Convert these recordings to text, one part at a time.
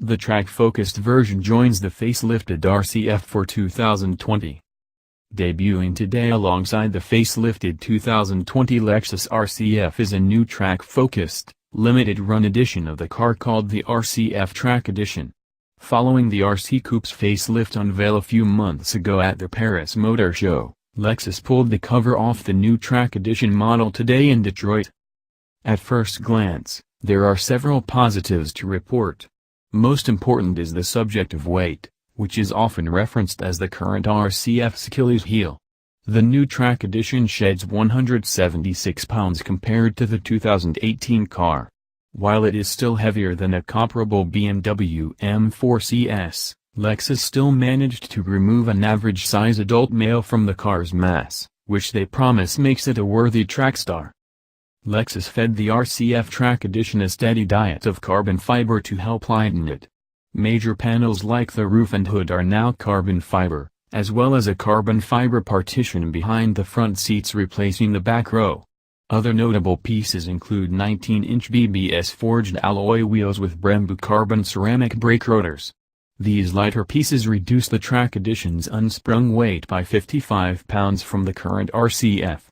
The track-focused version joins the facelifted RC F for 2020. Debuting today alongside the facelifted 2020 Lexus RC F is a new track-focused, limited-run edition of the car called the RC F Track Edition. Following the RC Coupe's facelift unveil a few months ago at the Paris Motor Show, Lexus pulled the cover off the new Track Edition model today in Detroit. At first glance, there are several positives to report. Most important is the subject of weight, which is often referenced as the current RC F's Achilles heel. The new Track Edition sheds 176 pounds compared to the 2018 car. While it is still heavier than a comparable BMW M4 CS, Lexus still managed to remove an average-size adult male from the car's mass, which they promise makes it a worthy track star. Lexus fed the RC F Track Edition a steady diet of carbon fiber to help lighten it. Major panels like the roof and hood are now carbon fiber, as well as a carbon fiber partition behind the front seats replacing the back row. Other notable pieces include 19-inch BBS forged alloy wheels with Brembo carbon ceramic brake rotors. These lighter pieces reduce the Track Edition's unsprung weight by 55 pounds from the current RC F.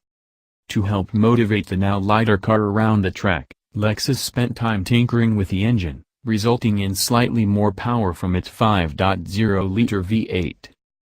To help motivate the now lighter car around the track, Lexus spent time tinkering with the engine, resulting in slightly more power from its 5.0-liter V8.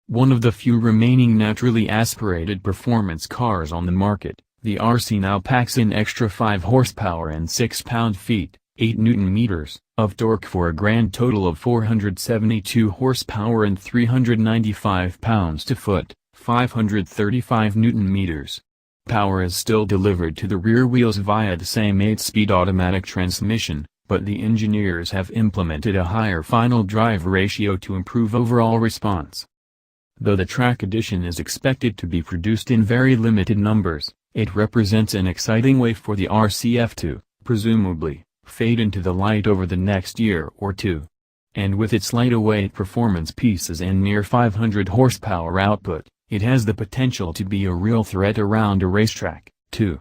One of the few remaining naturally aspirated performance cars on the market, the RC now packs in extra 5 horsepower and 6 pound-feet, 8 Nm, of torque for a grand total of 472 horsepower and 395 pounds-to-foot, 535 Nm. Power is still delivered to the rear wheels via the same 8-speed automatic transmission, but the engineers have implemented a higher final drive ratio to improve overall response. Though the Track Edition is expected to be produced in very limited numbers, it represents an exciting way for the RC F to, presumably, fade into the light over the next year or two. And with its lighter-weight performance pieces and near 500 horsepower output, it has the potential to be a real threat around a racetrack, too.